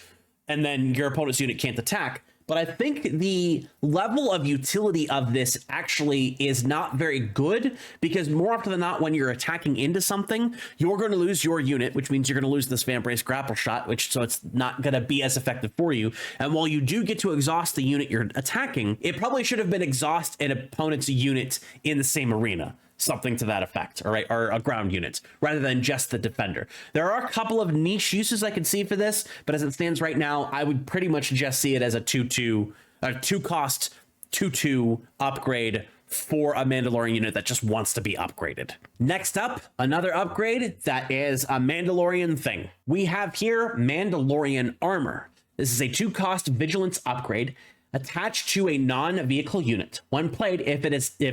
and then your opponent's unit can't attack. But I think the level of utility of this actually is not very good, because more often than not, when you're attacking into something, you're going to lose your unit, which means you're going to lose this Vambrace Grapple Shot, so it's not going to be as effective for you. And while you do get to exhaust the unit you're attacking, it probably should have been exhaust an opponent's unit in the same arena. Something to that effect, all right, or a ground unit rather than just the defender. There are a couple of niche uses I can see for this, but as it stands right now, I would pretty much just see it as a 2-cost 2/2 upgrade for a Mandalorian unit that just wants to be upgraded. Next up, another upgrade that is a Mandalorian thing. We have here Mandalorian Armor. This is a 2-cost vigilance upgrade attached to a non-vehicle unit. When played, if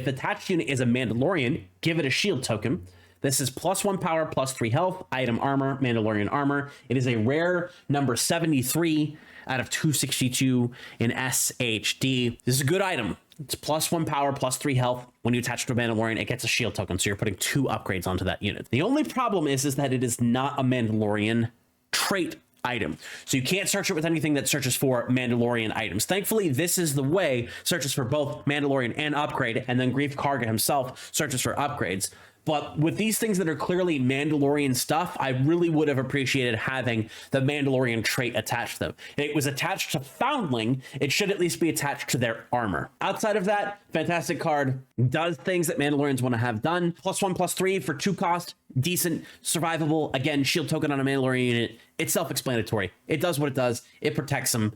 attached unit is a Mandalorian, give it a shield token. This is +1 power, +3 health, item, armor, Mandalorian armor. It is a rare number 73 out of 262 in SHD. This is a good item. It's +1 power, +3 health. When you attach to a Mandalorian, it gets a shield token, so you're putting 2 upgrades onto that unit. The only problem is that it is not a Mandalorian trait item, so you can't search it with anything that searches for Mandalorian items. Thankfully, this is the way, searches for both Mandalorian and upgrade, and then Grief Karga himself searches for upgrades. But with these things that are clearly Mandalorian stuff, I really would have appreciated having the Mandalorian trait attached to them. It was attached to Foundling, it should at least be attached to their armor. Outside of that, fantastic card, does things that Mandalorians want to have done. +1, +3 for 2 cost, decent, survivable. Again, shield token on a Mandalorian unit. It's self-explanatory. It does what it does. It protects them,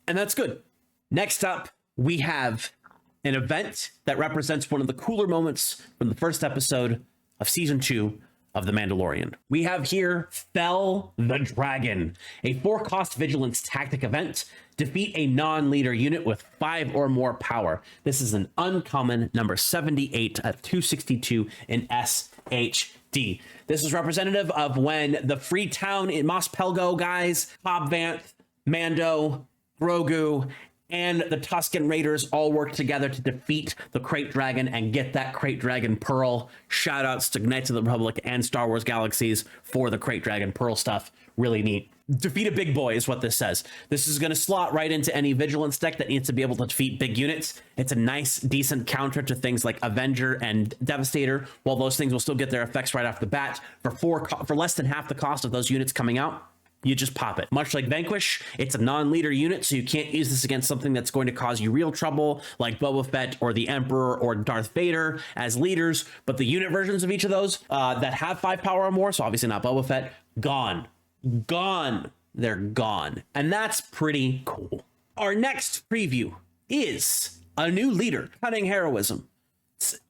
and that's good. Next up, we have an event that represents one of the cooler moments from the first episode of season 2 of The Mandalorian. We have here Fell the Dragon, a 4-cost vigilance tactic event. Defeat a non-leader unit with 5 or more power. This is an uncommon number 78 at 262 in SHD. This is representative of when the Freetown in Mos Pelgo guys, Cobb Vanth, Mando, Grogu, and the Tusken Raiders all work together to defeat the Krayt Dragon and get that Krayt Dragon Pearl. Shoutouts to Knights of the Republic and Star Wars Galaxies for the Krayt Dragon Pearl stuff. Really neat. Defeat a big boy is what this says. This is going to slot right into any Vigilance deck that needs to be able to defeat big units. It's a nice, decent counter to things like Avenger and Devastator, while those things will still get their effects right off the bat. For less than half the cost of those units coming out, you just pop it. Much like Vanquish, it's a non-leader unit, so you can't use this against something that's going to cause you real trouble, like Boba Fett or the Emperor or Darth Vader as leaders. But the unit versions of each of those that have 5 power or more, so obviously not Boba Fett, gone. They're gone. And that's pretty cool. Our next preview is A new leader, Cunning Heroism.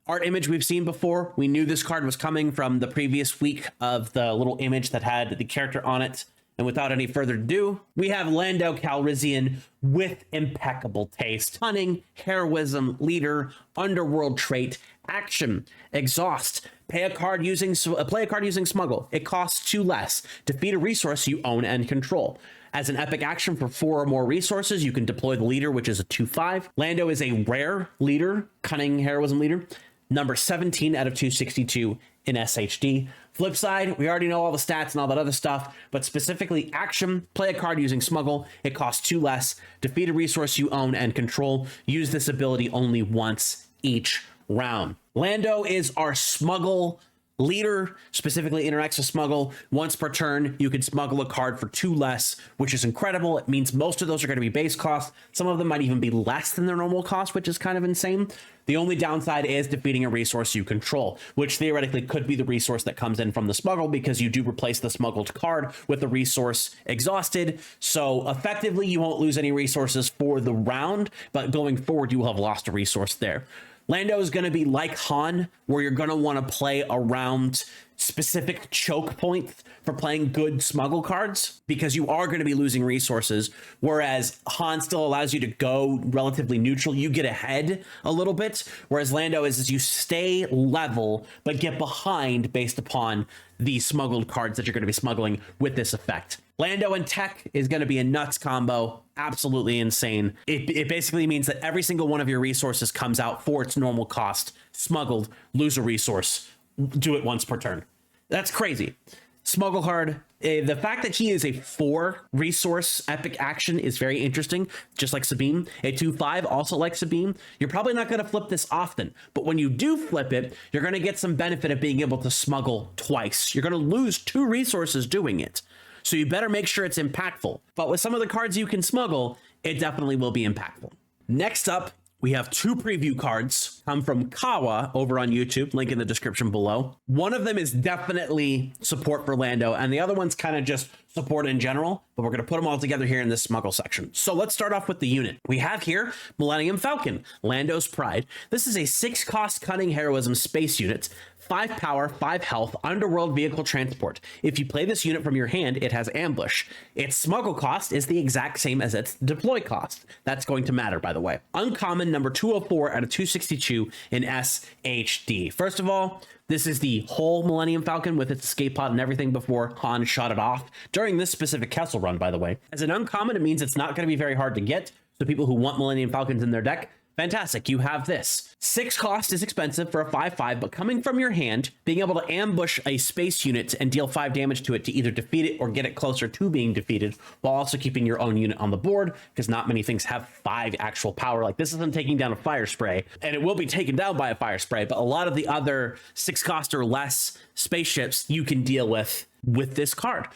Art image we've seen before. We knew this card was coming from the previous week of the little image that had the character on it. And without any further ado, we have Lando Calrissian with impeccable taste. Cunning, Heroism, Leader, Underworld trait, Action, Exhaust. Play a card using Smuggle. It costs 2 less. Defeat a resource you own and control. As an epic action for 4 or more resources, you can deploy the Leader, which is a 2/5. Lando is a rare leader, Cunning Heroism Leader, number 17 out of 262 in SHD. Flip side, we already know all the stats and all that other stuff, but specifically action, play a card using Smuggle. It costs 2 less. Defeat a resource you own and control. Use this ability only once each round. Lando is our Smuggle leader, specifically interacts with Smuggle. Once per turn, you can smuggle a card for 2 less, which is incredible. It means most of those are going to be base cost. Some of them might even be less than their normal cost, which is kind of insane. The only downside is defeating a resource you control, which theoretically could be the resource that comes in from the smuggle, because you do replace the smuggled card with the resource exhausted. So effectively, you won't lose any resources for the round, but going forward, you will have lost a resource there. Lando is going to be like Han, where you're going to want to play around specific choke points for playing good smuggle cards, because you are going to be losing resources, whereas Han still allows you to go relatively neutral. You get ahead a little bit, whereas Lando is you stay level but get behind based upon the smuggled cards that you're going to be smuggling with this effect. Lando and Tech is going to be a nuts combo. Absolutely insane. It basically means that every single one of your resources comes out for its normal cost. Smuggled, lose a resource, do it once per turn. That's crazy. Smuggle card. The fact that he is a 4 resource epic action is very interesting, just like Sabine. A 2/5 also like Sabine. You're probably not going to flip this often, but when you do flip it, you're going to get some benefit of being able to smuggle twice. You're going to lose 2 resources doing it. So you better make sure it's impactful. But with some of the cards you can smuggle, it definitely will be impactful. Next up, we have 2 preview cards come from Kawa over on YouTube, link in the description below. One of them is definitely support for Lando, and the other one's kind of just support in general, but we're going to put them all together here in this smuggle section. So let's start off with the unit. We have here Millennium Falcon, Lando's Pride. This is a 6 cost Cunning Heroism space unit, 5 power, 5 health, underworld vehicle transport. If you play this unit from your hand, it has ambush. Its smuggle cost is the exact same as its deploy cost. That's going to matter, by the way. Uncommon, number 204 out of 262 in SHD. First of all, this is the whole Millennium Falcon with its escape pod and everything before Han shot it off during this specific Kessel run, by the way. As an uncommon, it means it's not going to be very hard to get. So people who want Millennium Falcons in their deck, fantastic, you have this. 6 cost is expensive for a 5/5, but coming from your hand, being able to ambush a space unit and deal 5 damage to it to either defeat it or get it closer to being defeated, while also keeping your own unit on the board, because not many things have 5 actual power. Like, this isn't taking down a fire spray, and it will be taken down by a fire spray, but a lot of the other 6 cost or less spaceships you can deal with this card.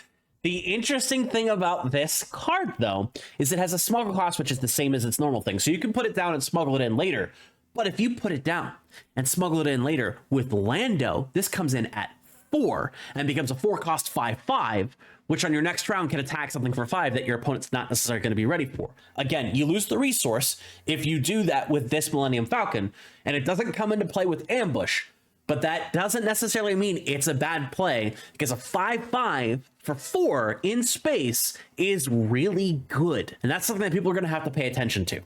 The interesting thing about this card, though, is it has a smuggle cost, which is the same as its normal thing. So you can put it down and smuggle it in later. But if you put it down and smuggle it in later with Lando, this comes in at 4 and becomes a 4 cost 5/5, which on your next round can attack something for 5 that your opponent's not necessarily going to be ready for. Again, you lose the resource if you do that with this Millennium Falcon, and it doesn't come into play with ambush. But that doesn't necessarily mean it's a bad play, because a 5/5 for 4 in space is really good. And that's something that people are going to have to pay attention to.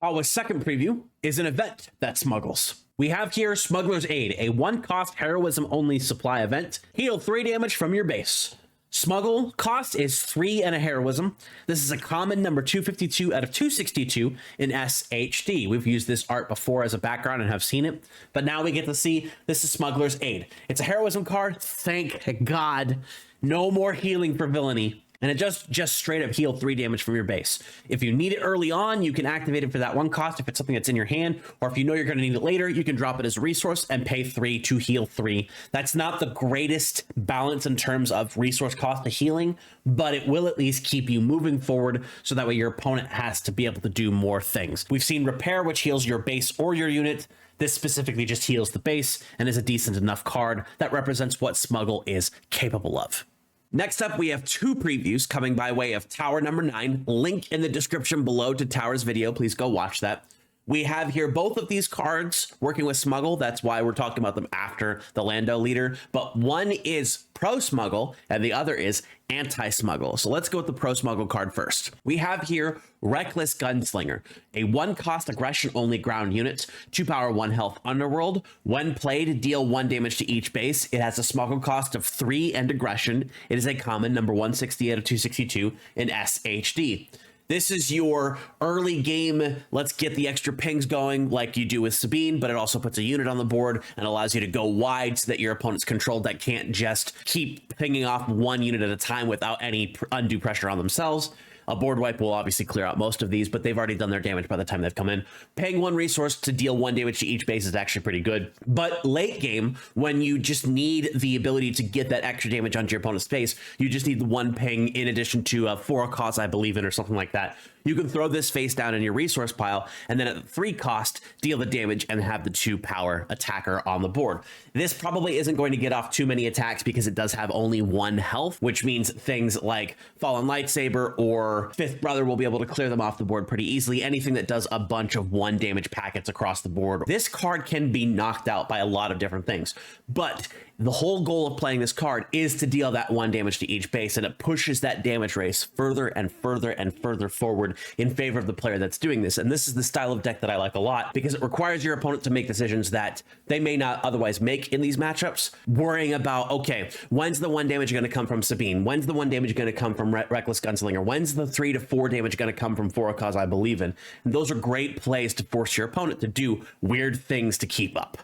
Our second preview is an event that smuggles. We have here Smugglers Aid, a 1 cost heroism only supply event. Heal 3 damage from your base. Smuggle cost is 3 and a heroism. This is a common, number 252 out of 262 in SHD. We've used this art before as a background and have seen it, but now we get to see this is Smuggler's Aid. It's a heroism card. Thank God. No more healing for villainy. And it just straight up heal 3 damage from your base. If you need it early on, you can activate it for that 1 cost if it's something that's in your hand, or if you know you're going to need it later, you can drop it as a resource and pay 3 to heal 3. That's not the greatest balance in terms of resource cost to healing, but it will at least keep you moving forward, so that way your opponent has to be able to do more things. We've seen Repair, which heals your base or your unit. This specifically just heals the base and is a decent enough card that represents what Smuggle is capable of. Next up, we have 2 previews coming by way of Tower Number 9. Link in the description below to Tower's video. Please go watch that. We have here both of these cards working with Smuggle. That's why we're talking about them after the Lando Leader. But one is Pro Smuggle and the other is Anti-Smuggle. So let's go with the Pro Smuggle card first. We have here Reckless Gunslinger, a 1-cost aggression-only ground unit, 2 power, 1 health underworld. When played, deal 1 damage to each base. It has a Smuggle cost of 3 and aggression. It is a common, number 160 out of 262 in SHD. This is your early game, let's get the extra pings going like you do with Sabine, but it also puts a unit on the board and allows you to go wide so that your opponent's control deck can't just keep pinging off one unit at a time without any undue pressure on themselves. A board wipe will obviously clear out most of these, but they've already done their damage by the time they've come in. Paying 1 resource to deal 1 damage to each base is actually pretty good. But late game, when you just need the ability to get that extra damage onto your opponent's face, you just need the 1 ping in addition to a 4 cost, I believe in, or something like that. You can throw this face down in your resource pile, and then at 3 cost, deal the damage and have the 2 power attacker on the board. This probably isn't going to get off too many attacks because it does have only 1 health, which means things like Fallen Lightsaber or Fifth Brother will be able to clear them off the board pretty easily. Anything that does a bunch of 1 damage packets across the board. This card can be knocked out by a lot of different things, but the whole goal of playing this card is to deal that 1 damage to each base, and it pushes that damage race further and further and further forward in favor of the player that's doing this. And this is the style of deck that I like a lot because it requires your opponent to make decisions that they may not otherwise make in these matchups, worrying about, okay, when's the 1 damage going to come from Sabine? When's the 1 damage going to come from Reckless Gunslinger? When's the 3 to 4 damage going to come from 4 cause I believe in? And those are great plays to force your opponent to do weird things to keep up.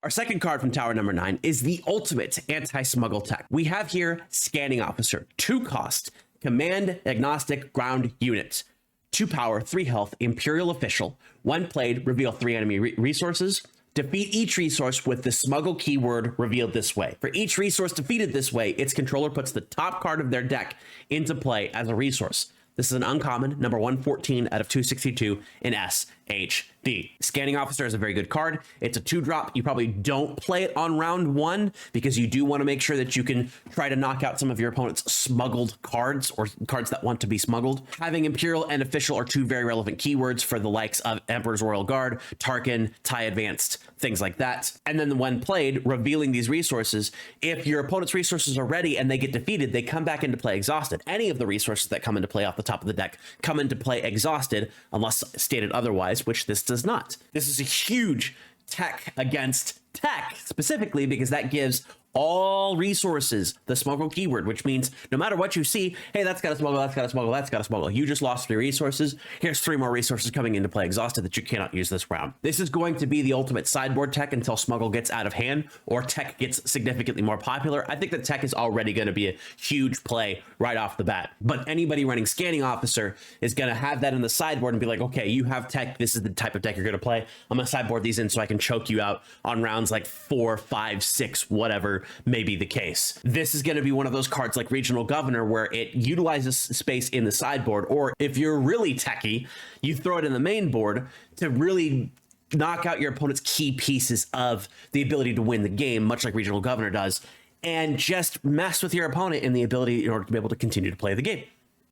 Our second card from Tower number 9 is the ultimate anti-smuggle tech. We have here Scanning Officer, 2 cost, command agnostic ground unit, 2 power, 3 health, Imperial Official. When played, reveal 3 enemy resources. Defeat each resource with the smuggle keyword revealed this way. For each resource defeated this way, its controller puts the top card of their deck into play as a resource. This is an uncommon, number 114 out of 262 in SHD. Scanning Officer is a very good card. It's a 2-drop. You probably don't play it on round 1 because you do want to make sure that you can try to knock out some of your opponent's smuggled cards or cards that want to be smuggled. Having Imperial and Official are 2 very relevant keywords for the likes of Emperor's Royal Guard, Tarkin, TIE Advanced, things like that. And then when played, revealing these resources, if your opponent's resources are ready and they get defeated, they come back into play exhausted. Any of the resources that come into play off the top of the deck come into play exhausted unless stated otherwise, which this does not. This is a huge tech against tech specifically because that gives all resources the smuggle keyword, which means no matter what you see, hey, that's got a smuggle, that's got a smuggle, that's got a smuggle. You just lost 3 resources. Here's 3 more resources coming into play exhausted that you cannot use this round. This is going to be the ultimate sideboard tech until smuggle gets out of hand or tech gets significantly more popular. I think that tech is already going to be a huge play right off the bat, but anybody running Scanning Officer is going to have that in the sideboard and be like, okay, you have tech. This is the type of deck you're going to play. I'm going to sideboard these in so I can choke you out on rounds like 4, 5, 6, whatever may be the case. This is going to be one of those cards like Regional Governor where it utilizes space in the sideboard, or if you're really techie, you throw it in the main board to really knock out your opponent's key pieces of the ability to win the game, much like Regional Governor does, and just mess with your opponent in the ability in order to be able to continue to play the game.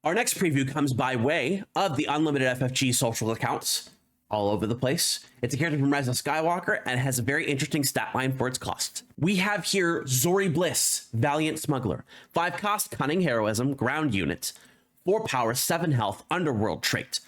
Our next preview comes by way of the Unlimited FFG social accounts all over the place. It's a character from Rise of Skywalker and has a very interesting stat line for its cost. We have here Zorri Bliss, Valiant Smuggler, 5 cost, Cunning Heroism, ground unit, 4 power, 7 health, Underworld trait.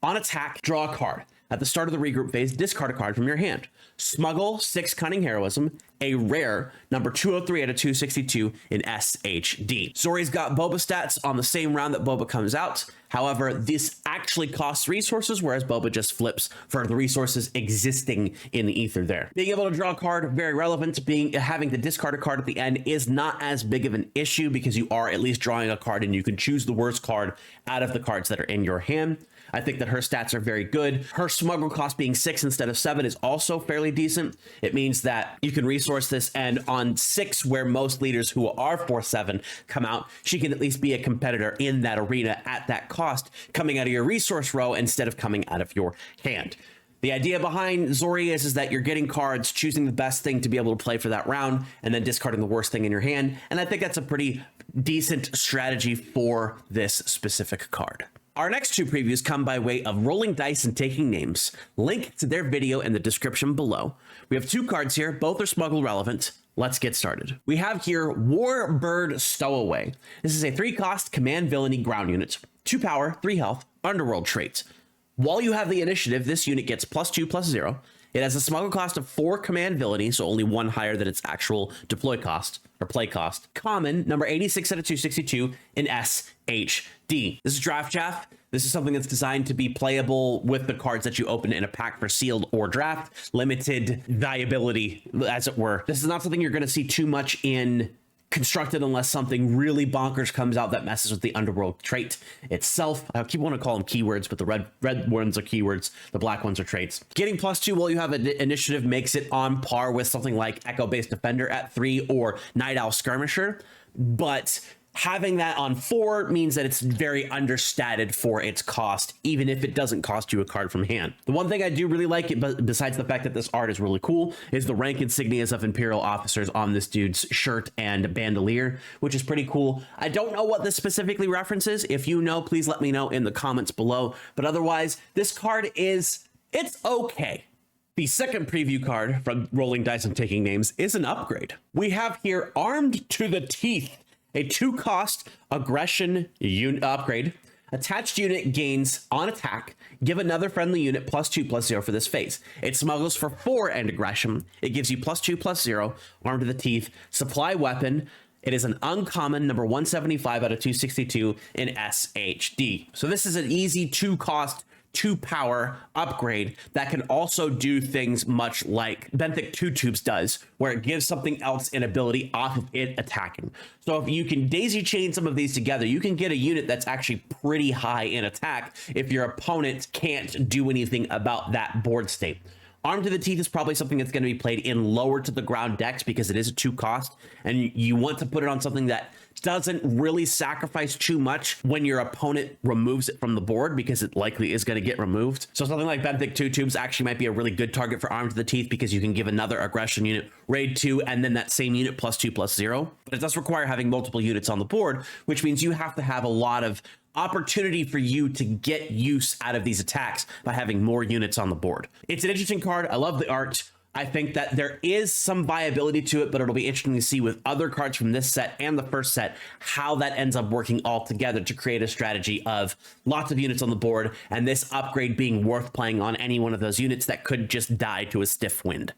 On attack, draw a card. At the start of the regroup phase, discard a card from your hand. Smuggle, 6 Cunning Heroism, a rare, number 203 out of 262 in SHD. Zorri's got Boba stats on the same round that Boba comes out. However, this actually costs resources, whereas Boba just flips for the resources existing in the ether there. Being able to draw a card, very relevant. Having to discard a card at the end is not as big of an issue because you are at least drawing a card and you can choose the worst card out of the cards that are in your hand. I think that her stats are very good. Her smuggle cost being 6 instead of 7 is also fairly decent. It means that you can resource this, and on 6, where most leaders who are 4/7 come out, she can at least be a competitor in that arena at that cost, coming out of your resource row instead of coming out of your hand. The idea behind Zorri is that you're getting cards, choosing the best thing to be able to play for that round, and then discarding the worst thing in your hand. And I think that's a pretty decent strategy for this specific card. Our next two previews come by way of rolling dice and taking names. Link to their video in the description below. We have two cards here, both are smuggle relevant. Let's get started. We have here Warbird Stowaway. This is a 3-cost command villainy ground unit, 2 power, 3 health, underworld trait. While you have the initiative, this unit gets +2/+0. It has a smuggle cost of 4 command villainy, so only 1 higher than its actual deploy cost or play cost. Common, number 86 out of 262 in SHD. This is Draft Chaff. This is something that's designed to be playable with the cards that you open in a pack for sealed or draft. Limited viability, as it were. This is not something you're going to see too much in constructed unless something really bonkers comes out that messes with the underworld trait itself. I keep wanting to call them keywords, but the red ones are keywords, the black ones are traits. Getting +2 while you have an initiative makes it on par with something like Echo-based Defender at 3 or Night Owl Skirmisher, but having that on 4 means that it's very understated for its cost, even if it doesn't cost you a card from hand. The one thing I do really like, besides the fact that this art is really cool, is the rank insignias of Imperial officers on this dude's shirt and bandolier, which is pretty cool. I don't know what this specifically references. If you know, please let me know in the comments below. But otherwise, this card it's okay. The second preview card from Rolling Dice and Taking Names is an upgrade. We have here Armed to the Teeth, a 2-cost aggression unit upgrade. Attached unit gains on attack. Give another friendly unit +2/+0 for this phase. It smuggles for 4 and aggression. It gives you +2/+0. Armed to the Teeth. Supply weapon. It is an uncommon, number 175 out of 262 in SHD. So this is an easy 2-cost, 2-power upgrade that can also do things much like Benthic 2 Tubes does, where it gives something else an ability off of it attacking. So if you can daisy chain some of these together, you can get a unit that's actually pretty high in attack if your opponent can't do anything about that board state. Armed to the Teeth is probably something that's going to be played in lower to the ground decks because it is a 2-cost, and you want to put it on something that doesn't really sacrifice too much when your opponent removes it from the board, because it likely is going to get removed. So something like Benthic 2 Tubes actually might be a really good target for Armed to the Teeth because you can give another aggression unit raid 2 and then that same unit +2/+0. But it does require having multiple units on the board, which means you have to have a lot of opportunity for you to get use out of these attacks by having more units on the board. It's an interesting card. I love the art. I think that there is some viability to it, but it'll be interesting to see with other cards from this set and the first set how that ends up working all together to create a strategy of lots of units on the board and this upgrade being worth playing on any one of those units that could just die to a stiff wind.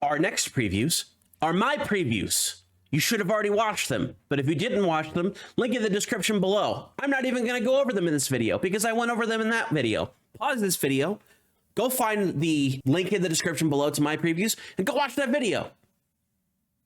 Our next previews are my previews. You should have already watched them, but if you didn't watch them, link in the description below. I'm not even going to go over them in this video because I went over them in that video. Pause this video. Go find the link in the description below to my previews and go watch that video.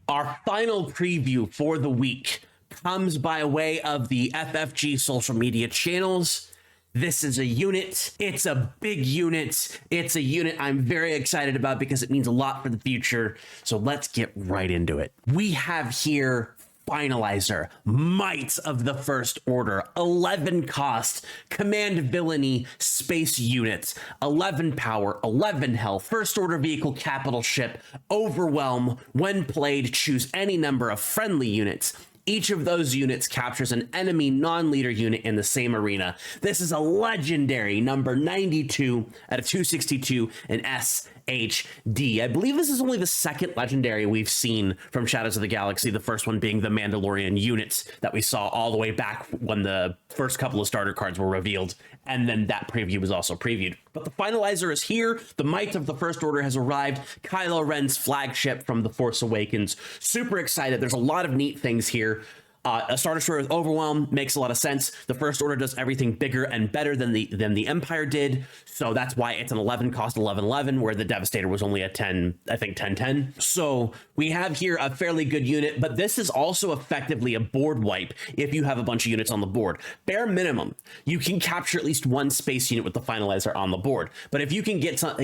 Our final preview for the week comes by way of the FFG social media channels. This is a unit. It's a big unit. It's a unit I'm very excited about because it means a lot for the future. So let's get right into it. We have here Finalizer, Might of the First Order, 11 cost, command villainy, space units, 11 power, 11 health, First Order vehicle, capital ship, overwhelm. When played, choose any number of friendly units. Each of those units captures an enemy non-leader unit in the same arena. This is a legendary number 92 out of 262 in SHD. I believe this is only the second legendary we've seen from Shadows of the Galaxy, the first one being the Mandalorian units that we saw all the way back when the first couple of starter cards were revealed, and then that preview was also previewed. But the Finalizer is here. The Might of the First Order has arrived. Kylo Ren's flagship from The Force Awakens. Super excited. There's a lot of neat things here. A starter story with Overwhelm makes a lot of sense. The First Order does everything bigger and better than the Empire did, so that's why it's an 11 cost 11/11, where the Devastator was only a 10, I think 10/10. So we have here a fairly good unit, but this is also effectively a board wipe if you have a bunch of units on the board. Bare minimum, you can capture at least one space unit with the Finalizer on the board. But if you can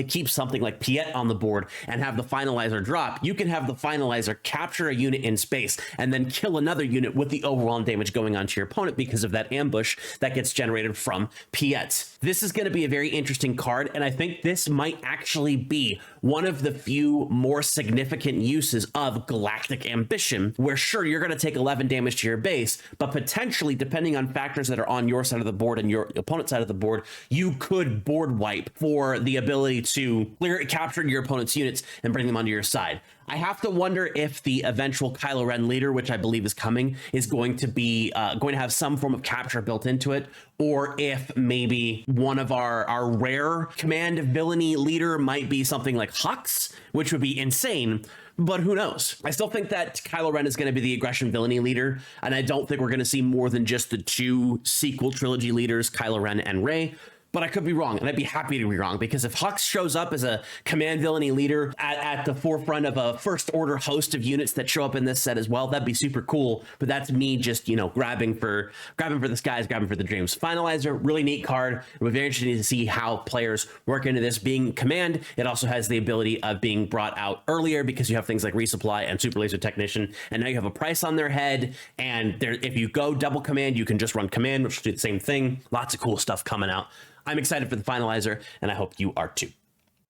keep something like Piet on the board and have the Finalizer drop, you can have the Finalizer capture a unit in space and then kill another unit with the overwhelm damage going onto your opponent because of that ambush that gets generated from Piets. This is going to be a very interesting card, and I think this might actually be one of the few more significant uses of Galactic Ambition, where sure, you're going to take 11 damage to your base, but potentially, depending on factors that are on your side of the board and your opponent's side of the board, you could board wipe for the ability to capture your opponent's units and bring them onto your side. I have to wonder if the eventual Kylo Ren leader, which I believe is coming, is going to be going to have some form of capture built into it, or if maybe one of our rare command villainy leader might be something like Hux, which would be insane. But who knows? I still think that Kylo Ren is going to be the aggression villainy leader, and I don't think we're going to see more than just the two sequel trilogy leaders, Kylo Ren and Rey. But I could be wrong, and I'd be happy to be wrong, because if Hux shows up as a command villainy leader at the forefront of a first order host of units that show up in this set as well, that'd be super cool. But that's me just, you know, grabbing for the skies, grabbing for the dreams. Finalizer, really neat card. It would be very interesting to see how players work into this. Being command, it also has the ability of being brought out earlier because you have things like resupply and super laser technician, and now you have a price on their head. And if you go double command, you can just run command, which will do the same thing. Lots of cool stuff coming out. I'm excited for the Finalizer, and I hope you are too.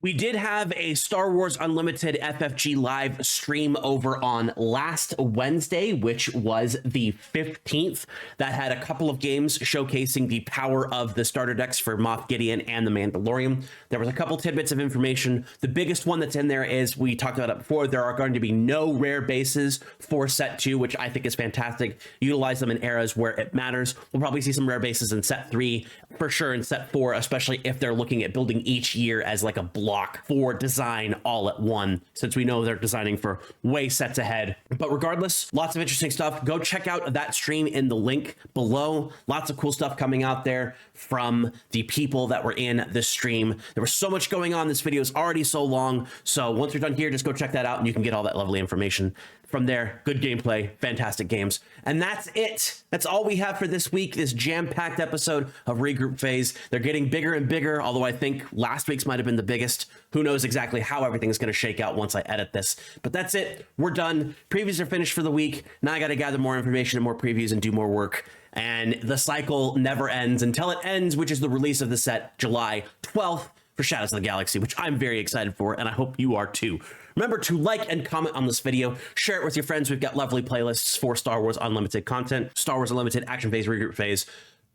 We did have a Star Wars Unlimited FFG live stream over on last Wednesday, which was the 15th. That had a couple of games showcasing the power of the starter decks for Moff Gideon and the Mandalorian. There was a couple tidbits of information. The biggest one that's in there is, we talked about it before, there are going to be no rare bases for set 2, which I think is fantastic. Utilize them in eras where it matters. We'll probably see some rare bases in set 3, for sure in set 4, especially if they're looking at building each year as like a block for design all at one, since we know they're designing for way sets ahead. But regardless, lots of interesting stuff. Go check out that stream in the link below. Lots of cool stuff coming out there from the people that were in the stream. There was so much going on. This video is already so long, so once you're done here, just go check that out and you can get all that lovely information from there. Good gameplay, fantastic games. And that's it. That's all we have for this week, this jam-packed episode of Regroup Phase. They're getting bigger and bigger, although I think last week's might have been the biggest. Who knows exactly how everything's going to shake out once I edit this. But that's it. We're done. Previews are finished for the week. Now I got to gather more information and more previews and do more work. And the cycle never ends until it ends, which is the release of the set July 12th for Shadows of the Galaxy, which I'm very excited for, and I hope you are too. Remember to like and comment on this video, share it with your friends. We've got lovely playlists for Star Wars Unlimited content, Star Wars Unlimited, Action Phase, Regroup Phase.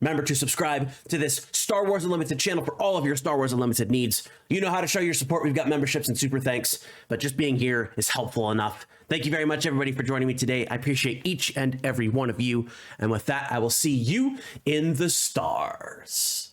Remember to subscribe to this Star Wars Unlimited channel for all of your Star Wars Unlimited needs. You know how to show your support. We've got memberships and super thanks, but just being here is helpful enough. Thank you very much, everybody, for joining me today. I appreciate each and every one of you. And with that, I will see you in the stars.